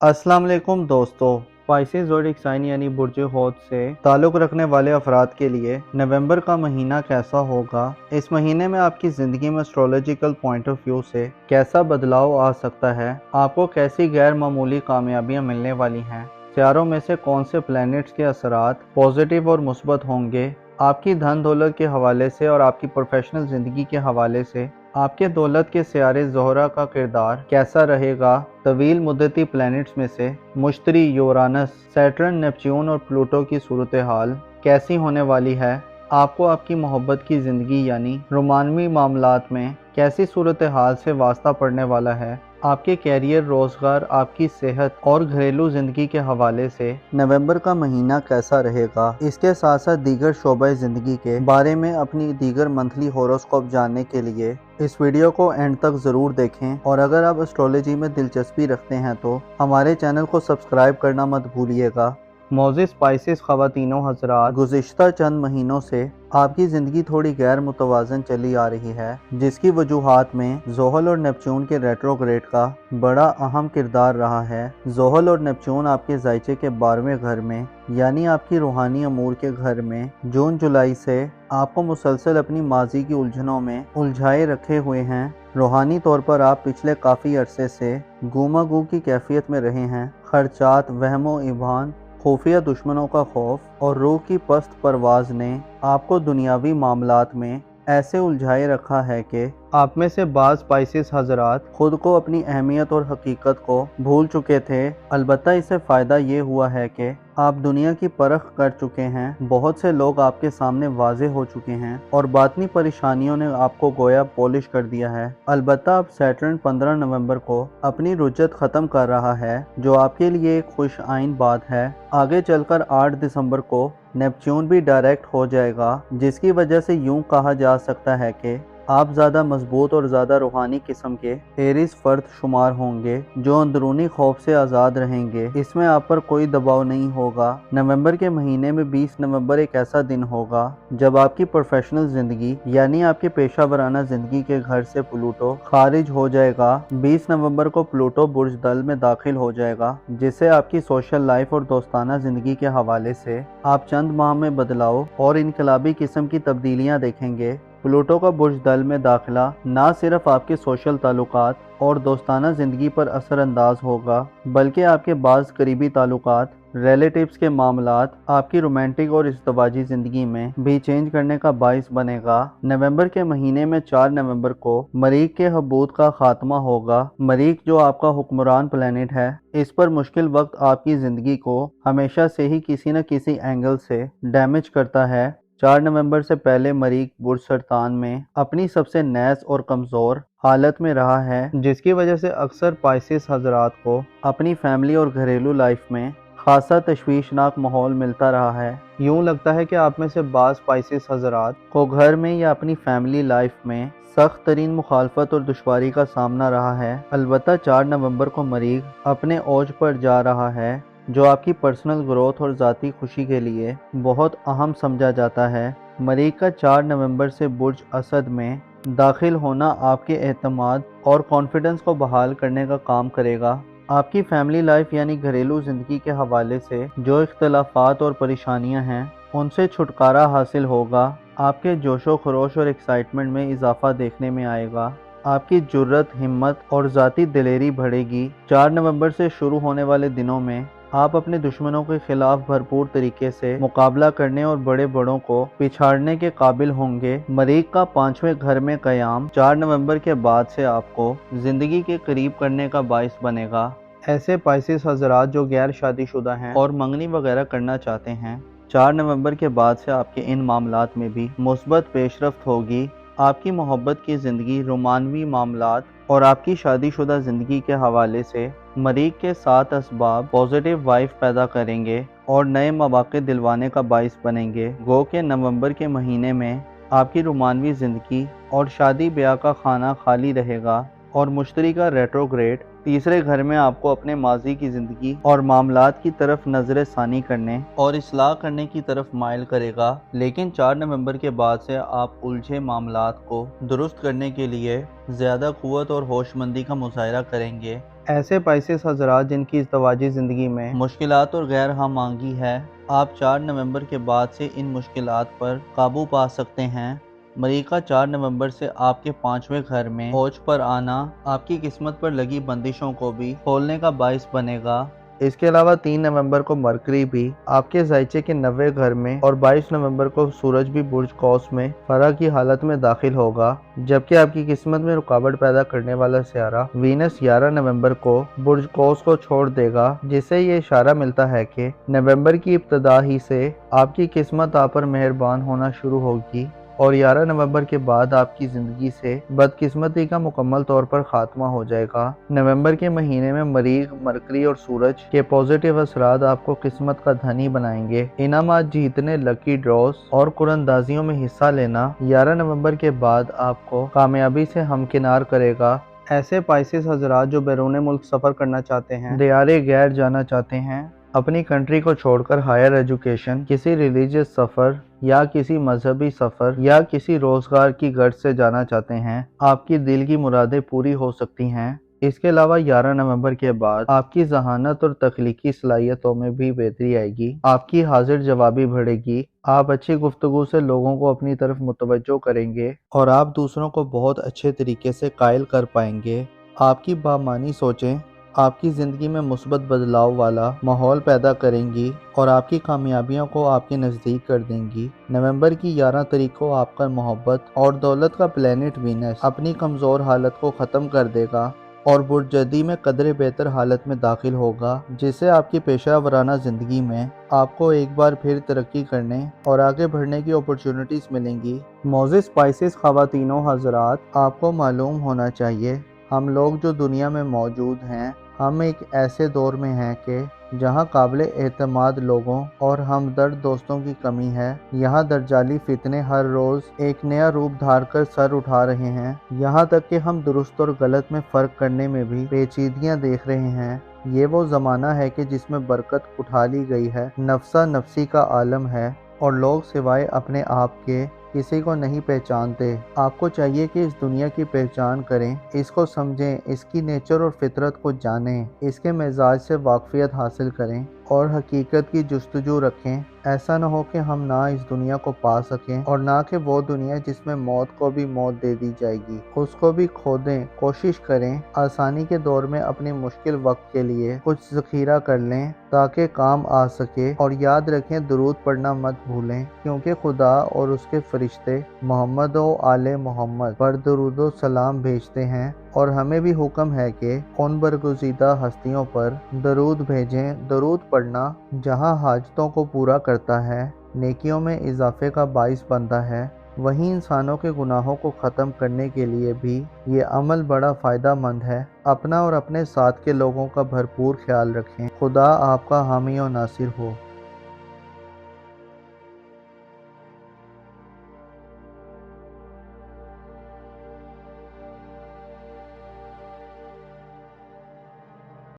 अस्सलाम वालेकुम दोस्तों। स्पाइसेस ज़ोडिएक साइन यानी बुर्ज हौत से ताल्लुक़ रखने वाले अफराद के लिए नवंबर का महीना कैसा होगा, इस महीने में आपकी ज़िंदगी में एस्ट्रोलॉजिकल पॉइंट ऑफ व्यू से कैसा बदलाव आ सकता है, आपको कैसी गैर मामूली कामयाबियाँ मिलने वाली हैं, सितारों में से कौन से प्लैनेट्स के असरात पॉजिटिव और मुस्बत होंगे, आपकी धन दौलत के हवाले से और आपकी प्रोफेशनल ज़िंदगी के हवाले से आपके दौलत के सियारे ज़ोहरा का किरदार कैसा रहेगा। तवील मुद्दती प्लैनेट्स में से मुश्तरी, यूरानस, सैटर्न, नेपच्यून और प्लूटो की सूरत हाल कैसी होने वाली है, आपको आपकी मोहब्बत की ज़िंदगी यानी रोमानवी मामलात में कैसी सूरत हाल से वास्ता पड़ने वाला है, आपके कैरियर, रोज़गार, आपकी सेहत और घरेलू ज़िंदगी के हवाले से नवंबर का महीना कैसा रहेगा। इसके साथ साथ दीगर शोबे ज़िंदगी के बारे में अपनी दीगर मंथली हॉरोस्कोप जानने के लिए इस वीडियो को एंड तक ज़रूर देखें, और अगर आप एस्ट्रोलॉजी में दिलचस्पी रखते हैं तो हमारे चैनल को सब्सक्राइब करना मत भूलिएगा। मौज़ूद स्पाइसेस ख़वातीनों हज़रात, गुज़िश्ता चंद महीनों से आपकी ज़िंदगी थोड़ी गैर मुतवाज़न चली आ रही है, जिसकी वजूहात में ज़ोहल और नेपच्यून के रेट्रोग्रेड का बड़ा अहम किरदार रहा है। ज़ोहल और नेपच्यून आपके ज़ायचे के 12वें घर में यानी आपकी रूहानी अमूर के घर में जून जुलाई से आपको मुसलसल अपनी माजी की उलझनों में उलझाए रखे हुए हैं। रूहानी तौर पर आप पिछले काफ़ी अरसे से गुमा गू की कैफियत में रहे हैं। खर्चात, वहमो इबान, खुफिया दुश्मनों का खौफ और रूह की पस्त परवाज़ ने आपको दुनियावी मामलात में ऐसे उलझाए रखा है कि आप में से बाज़ स्पाइसेस हज़रात खुद को, अपनी अहमियत और हकीकत को भूल चुके थे। अलबत्ता इससे फ़ायदा ये हुआ है कि आप दुनिया की परख कर चुके हैं, बहुत से लोग आपके सामने वाज़े हो चुके हैं और बातनी परेशानियों ने आपको गोया पॉलिश कर दिया है। अलबत्ता अब सैटर्न 15 नवंबर को अपनी रुजत ख़त्म कर रहा है, जो आपके लिए एक खुश आइन बात है। आगे चलकर 8 दिसंबर को नेपच्यून भी डायरेक्ट हो जाएगा, जिसकी वजह से यूं कहा जा सकता है कि आप ज़्यादा मजबूत और ज़्यादा रूहानी किस्म के एरीज फर्द शुमार होंगे, जो अंदरूनी खौफ से आज़ाद रहेंगे। इसमें आप पर कोई दबाव नहीं होगा। नवंबर के महीने में 20 नवंबर एक ऐसा दिन होगा जब आपकी प्रोफेशनल ज़िंदगी यानी आपके पेशा वराना ज़िंदगी के घर से प्लूटो खारिज हो जाएगा। 20 नवंबर को प्लूटो बुर्ज दल में दाखिल हो जाएगा, जिससे आपकी सोशल लाइफ और दोस्ताना ज़िंदगी के हवाले से आप चंद माह में बदलाव और इनकलाबी किस्म की तब्दीलियाँ देखेंगे। प्लूटो का बुर्ज दल में दाखिला ना सिर्फ आपके सोशल ताल्लुकात और दोस्ताना ज़िंदगी पर असरअंदाज होगा, बल्कि आपके बाज़ करीबी ताल्लुकात, रिलेटिव्स के मामलात, आपकी रोमांटिक और इज़्दवाजी ज़िंदगी में भी चेंज करने का बाइस बनेगा। नवंबर के महीने में 4 नवंबर को मरीख के हबूत का खात्मा होगा। मरीख जो आपका हुक्मरान प्लैनेट है, इस पर मुश्किल वक्त आपकी ज़िंदगी को हमेशा से ही किसी न किसी एंगल से डैमेज करता है। 4 नवंबर से पहले मरीख बुर्ज सरतान में अपनी सबसे नैस और कमज़ोर हालत में रहा है, जिसकी वजह से अक्सर स्पाइसेस हज़रात को अपनी फैमिली और घरेलू लाइफ में खासा तशवीशनाक माहौल मिलता रहा है। यूँ लगता है कि आप में से बाज़ स्पाइसेस हज़रात को घर में या अपनी फैमिली लाइफ में सख्त तरीन मुखालफत और दुश्वारी का सामना रहा है। अलबत्ता 4 नवंबर को मरीख अपने ओज पर जा रहा है, जो आपकी पर्सनल ग्रोथ और ज़ाती खुशी के लिए बहुत अहम समझा जाता है। मरीख का 4 नवंबर से बुर्ज असद में दाखिल होना आपके एतमाद और कॉन्फिडेंस को बहाल करने का काम करेगा। आपकी फैमिली लाइफ यानी घरेलू ज़िंदगी के हवाले से जो इख्तलाफात और परेशानियां हैं, उनसे छुटकारा हासिल होगा। आपके जोशो खरोश और एक्साइटमेंट में इजाफा देखने में आएगा। आपकी जुर्रत, हिम्मत और ज़ाती दिलेरी बढ़ेगी। 4 नवंबर से शुरू होने वाले दिनों में आप अपने दुश्मनों के खिलाफ भरपूर तरीके से मुकाबला करने और बड़े बड़ों को पिछाड़ने के काबिल होंगे। मरीख का 5वें घर में क़याम 4 नवंबर के बाद से आपको ज़िंदगी के करीब करने का बाइस बनेगा। ऐसे स्पाइसेस हज़रात जो गैर शादीशुदा हैं और मंगनी वगैरह करना चाहते हैं, 4 नवंबर के बाद से आपके इन मामलात में भी मुस्बत पेशरफ्त होगी। आपकी मोहब्बत की ज़िंदगी, रोमानवी मामलात और आपकी शादीशुदा ज़िंदगी के हवाले से मरीख के 7 असबाब पॉजिटिव वाइफ पैदा करेंगे और नए मौक़े दिलवाने का बाइस बनेंगे। गो के नवंबर के महीने में आपकी रोमानवी ज़िंदगी और शादी ब्याह का खाना खाली रहेगा और मुश्तरी का रेट्रोग्रेड तीसरे घर में आपको अपने माजी की ज़िंदगी और मामलात की तरफ नज़र सानी करने और इस्लाह करने की तरफ माइल करेगा, लेकिन 4 नवंबर के बाद से आप उलझे मामलात को दुरुस्त करने के लिए ज़्यादा क़ुव्वत और होशमंदी का मुज़ाहरा करेंगे। ऐसे पाइसेस हज़रात जिनकी इज़्दवाजी ज़िंदगी में मुश्किलात और गैर हमांगी है, आप 4 नवंबर के बाद से इन मुश्किलात पर काबू पा सकते हैं। मरीका 4 नवंबर से आपके 5वें घर में ओज पर आना आपकी किस्मत पर लगी बंदिशों को भी खोलने का बाइस बनेगा। इसके अलावा 3 नवंबर को मरकरी भी आपके ज़ायचे के 90 घर में और 22 नवंबर को सूरज भी बुर्ज कौस में फरा की हालत में दाखिल होगा, जबकि आपकी किस्मत में रुकावट पैदा करने वाला सियारा वीनस 11 नवंबर को बुर्ज कौस को छोड़ देगा, जिससे ये इशारा मिलता है कि नवंबर की इब्तदा ही से आपकी किस्मत आप पर मेहरबान होना शुरू होगी और 11 नवंबर के बाद आपकी ज़िंदगी से बदकिस्मती का मुकम्मल तौर पर ख़ात्मा हो जाएगा। नवंबर के महीने में मरीख, मरकरी और सूरज के पॉजिटिव असरात आपको किस्मत का धनी बनाएंगे। इनामात जीतने, लकी ड्रॉज और कुरंदाजियों में हिस्सा लेना 11 नवंबर के बाद आपको कामयाबी से हमकिनार करेगा। ऐसे पाइसेस हज़रात जो बैरून मुल्क सफ़र करना चाहते हैं, दियारे गैर जाना चाहते हैं, अपनी कंट्री को छोड़कर हायर एजुकेशन, किसी रिलीजियस सफ़र या किसी मजहबी सफ़र या किसी रोज़गार की गर्ज से जाना चाहते हैं, आपकी दिल की मुरादें पूरी हो सकती हैं। इसके अलावा 11 नवंबर के बाद आपकी ज़हानत और तख्लीकी सलाहियतों में भी बेहतरी आएगी, आपकी हाजिर जवाबी बढ़ेगी, आप अच्छी गुफ्तगू से लोगों को अपनी तरफ मुतवज्जो करेंगे और आप दूसरों को बहुत अच्छे तरीके से कायल कर पाएंगे। आपकी बामानी सोचें आपकी ज़िंदगी में मुस्बत बदलाव वाला माहौल पैदा करेंगी और आपकी कामयाबियों को आपके नज़दीक कर देंगी। नवंबर की 11 तारीख को आपका मोहब्बत और दौलत का प्लेनेट वीनस अपनी कमज़ोर हालत को ख़त्म कर देगा और बुर्जदी में कदरे बेहतर हालत में दाखिल होगा, जिससे आपकी पेशा वराना ज़िंदगी में आपको एक बार फिर तरक्की करने और आगे बढ़ने की अपॉर्चुनिटीज़ मिलेंगी। मोज़िस स्पाइसेस ख़वातीनों हज़रात, आपको मालूम होना चाहिए हम लोग जो दुनिया में मौजूद हैं, हम एक ऐसे दौर में हैं कि जहां काबिल एतमाद लोगों और हमदर्द दोस्तों की कमी है। यहाँ दर्जाली फितने हर रोज़ एक नया रूप धार कर सर उठा रहे हैं। यहाँ तक कि हम दुरुस्त और गलत में फ़र्क करने में भी पेचीदगियाँ देख रहे हैं। ये वो ज़माना है कि जिसमें बरकत उठा ली गई है, नफ्सा नफसी का आलम है और लोग सिवाय अपने आप के किसी को नहीं पहचानते। आपको चाहिए कि इस दुनिया की पहचान करें, इसको समझें, इसकी नेचर और फितरत को जानें, इसके मिजाज से वाकफियत हासिल करें और हकीकत की जुस्तजू रखें। ऐसा न हो कि हम ना इस दुनिया को पा सकें और ना कि वो दुनिया जिसमें मौत को भी मौत दे दी जाएगी, उसको भी खो दें। कोशिश करें आसानी के दौर में अपने मुश्किल वक्त के लिए कुछ ज़ख़ीरा कर लें ताकि काम आ सके, और याद रखें दुरूद पढ़ना मत भूलें, क्योंकि खुदा और उसके फरिश्ते मोहम्मद व आले मोहम्मद पर दरूद सलाम भेजते हैं और हमें भी हुक्म है कि उन बरगुज़ीदा हस्तियों पर दरूद भेजें। दरूद पढ़ना जहाँ हाजतों को पूरा करता है, नेकियों में इजाफे का बाइस बनता है, वहीं इंसानों के गुनाहों को ख़त्म करने के लिए भी ये अमल बड़ा फ़ायदा मंद है। अपना और अपने साथ के लोगों का भरपूर ख्याल रखें। खुदा आपका हामी और नासिर हो।